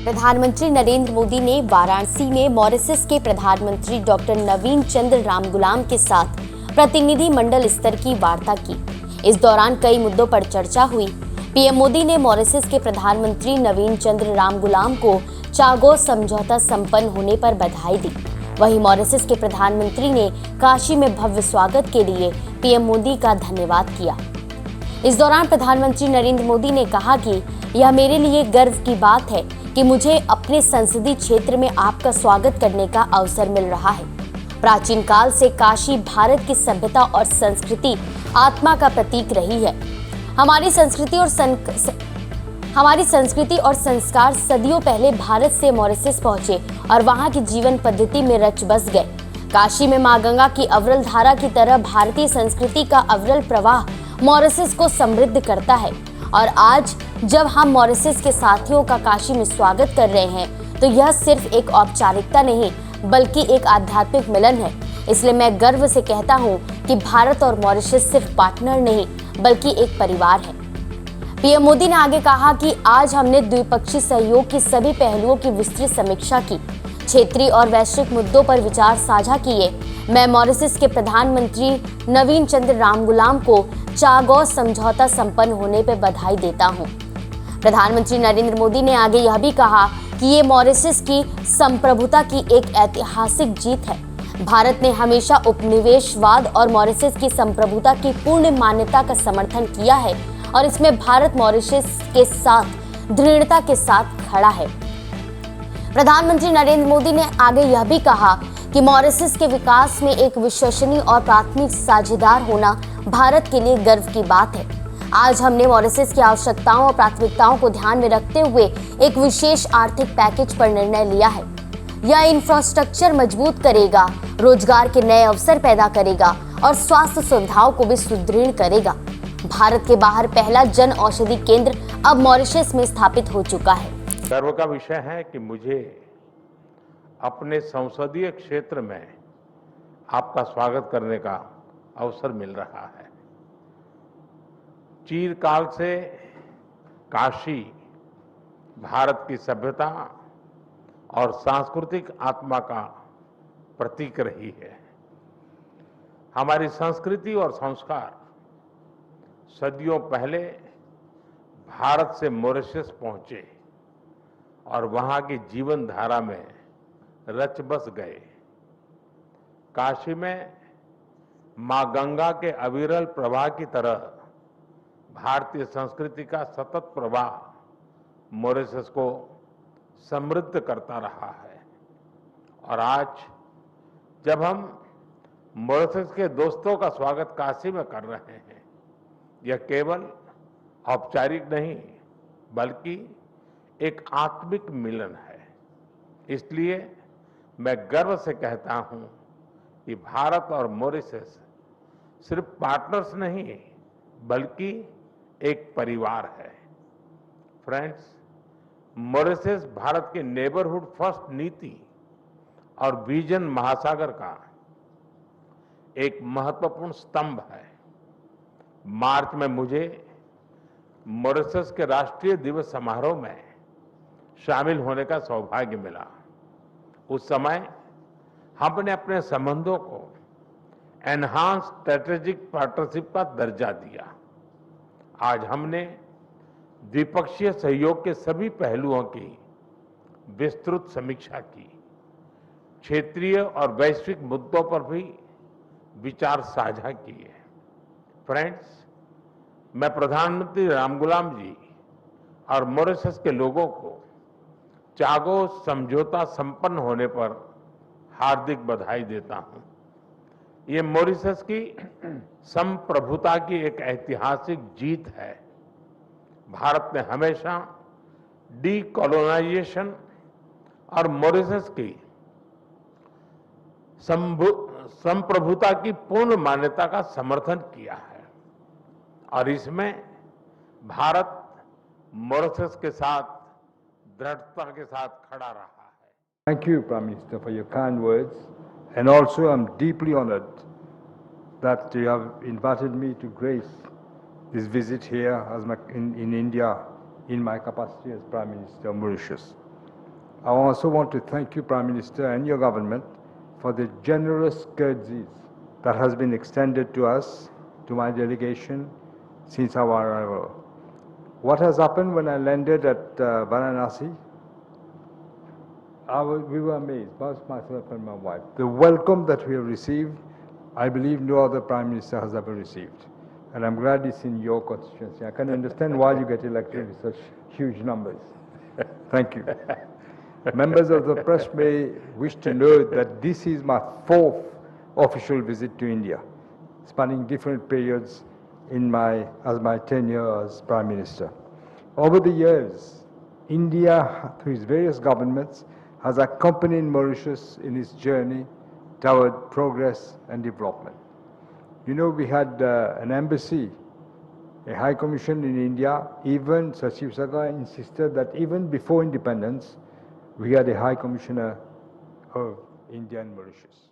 प्रधानमंत्री नरेंद्र मोदी ने वाराणसी में मॉरिशस के प्रधानमंत्री डॉक्टर नवीन चंद्र रामगुलाम के साथ प्रतिनिधि मंडल स्तर की वार्ता की। इस दौरान कई मुद्दों पर चर्चा हुई। पीएम मोदी ने मॉरिशस के प्रधानमंत्री नवीन चंद्र रामगुलाम को चागोस समझौता संपन्न होने पर बधाई दी। वहीं मॉरिशस के प्रधानमंत्री ने काशी में भव्य स्वागत के लिए पीएम मोदी का धन्यवाद किया। इस दौरान प्रधानमंत्री नरेंद्र मोदी ने कहा कि यह मेरे लिए गर्व की बात है कि मुझे अपने संसदीय क्षेत्र में आपका स्वागत करने का अवसर मिल रहा है। प्राचीन काल से काशी भारत की सभ्यता और संस्कृति आत्मा का प्रतीक रही है। हमारी संस्कृति और संस्कार सदियों पहले भारत से मॉरिशस पहुंचे और वहां की जीवन पद्धति में रच बस गए। काशी में मां गंगा की अविरल धारा की तरह भारतीय संस्कृति का अविरल प्रवाह मॉरिशस को समृद्ध करता है। और आज जब हम मॉरिशस के साथियों का काशी में स्वागत कर रहे हैं तो यह सिर्फ एक औपचारिकता नहीं बल्कि एक आध्यात्मिक मिलन है। इसलिए मैं गर्व से कहता हूं कि भारत और मॉरिशस सिर्फ पार्टनर नहीं बल्कि एक परिवार है। पीएम मोदी ने आगे कहा कि आज हमने द्विपक्षीय सहयोग के सभी पहलुओं की विस्तृत समीक्षा की, क्षेत्रीय और वैश्विक मुद्दों पर विचार साझा किए। मैं मॉरिशस के प्रधानमंत्री नवीन चंद्र रामगुलाम को चागोस समझौता संपन्न होने पर बधाई देता हूं। प्रधानमंत्री नरेंद्र मोदी ने आगे यह भी कहा कि ये मॉरिशस की संप्रभुता की एक ऐतिहासिक जीत है। भारत ने हमेशा उपनिवेशवाद और मॉरिशस की संप्रभुता की पूर्ण मान्यता का समर्थन किया है और इसमें भारत मॉरिशस के साथ दृढ़ता के साथ खड़ा है। प्रधानमंत्री नरेंद्र मोदी ने आगे यह भी कहा कि मॉरिशस के विकास में एक विश्वसनीय और प्राथमिक साझेदार होना भारत के लिए गर्व की बात है। आज हमने मॉरिशस की आवश्यकताओं और प्राथमिकताओं को ध्यान में रखते हुए एक विशेष आर्थिक पैकेज पर निर्णय लिया है। यह इंफ्रास्ट्रक्चर मजबूत करेगा, रोजगार के नए अवसर पैदा करेगा और स्वास्थ्य सुविधाओं को भी सुदृढ़ करेगा। भारत के बाहर पहला जन औषधि केंद्र अब मॉरिशस में स्थापित हो चुका है। गर्व का विषय है कि मुझे अपने संसदीय क्षेत्र में आपका स्वागत करने का अवसर मिल रहा है। चिरकाल से काशी भारत की सभ्यता और सांस्कृतिक आत्मा का प्रतीक रही है। हमारी संस्कृति और संस्कार सदियों पहले भारत से मॉरिशस पहुंचे और वहां की जीवन धारा में रच बस गए। काशी में मां गंगा के अविरल प्रवाह की तरह भारतीय संस्कृति का सतत प्रवाह मॉरिशस को समृद्ध करता रहा है। और आज जब हम मॉरिशस के दोस्तों का स्वागत काशी में कर रहे हैं, यह केवल औपचारिक नहीं बल्कि एक आत्मिक मिलन है। इसलिए मैं गर्व से कहता हूं कि भारत और मॉरिशस सिर्फ पार्टनर्स नहीं बल्कि एक परिवार है। फ्रेंड्स, मॉरिशस भारत के नेबरहुड फर्स्ट नीति और विजन महासागर का एक महत्वपूर्ण स्तंभ है। मार्च में मुझे मॉरिशस के राष्ट्रीय दिवस समारोह में शामिल होने का सौभाग्य मिला। उस समय हमने अपने संबंधों को एनहांस स्ट्रेटेजिक पार्टनरशिप का दर्जा दिया। आज हमने द्विपक्षीय सहयोग के सभी पहलुओं की विस्तृत समीक्षा की। क्षेत्रीय और वैश्विक मुद्दों पर भी विचार साझा किए। फ्रेंड्स, मैं प्रधानमंत्री रामगुलाम जी और मॉरिशस के लोगों को चागोस समझौता संपन्न होने पर हार्दिक बधाई देता हूं। ये मॉरिशस की संप्रभुता की एक ऐतिहासिक जीत है। भारत ने हमेशा डीकोलोनाइजेशन और मॉरिशस की संप्रभुता की पूर्ण मान्यता का समर्थन किया है और इसमें भारत मॉरिशस के साथ दृढ़ता के साथ खड़ा रहा है। Thank you, Prime Minister, for your kind words, and also I'm deeply honored that you have invited me to grace this visit here in India in my capacity as Prime Minister of Mauritius. I also want to thank you, Prime Minister, and your government for the generous courtesies that has been extended to us, to my delegation, since our arrival. What has happened when I landed at Varanasi? We were amazed, both myself and my wife. The welcome that we have received, I believe no other Prime Minister has ever received. And I'm glad it's in your constituency. I can understand why you get elected with such huge numbers. Thank you. Members of the press may wish to know that this is my 4th official visit to India, spanning different periods as my tenure as Prime Minister. Over the years, India, through its various governments, has accompanied Mauritius in its journey toward progress and development. You know, we had an embassy, a High Commission in India. Even Sachiv Saga insisted that even before independence, we had a High Commissioner of India and Mauritius.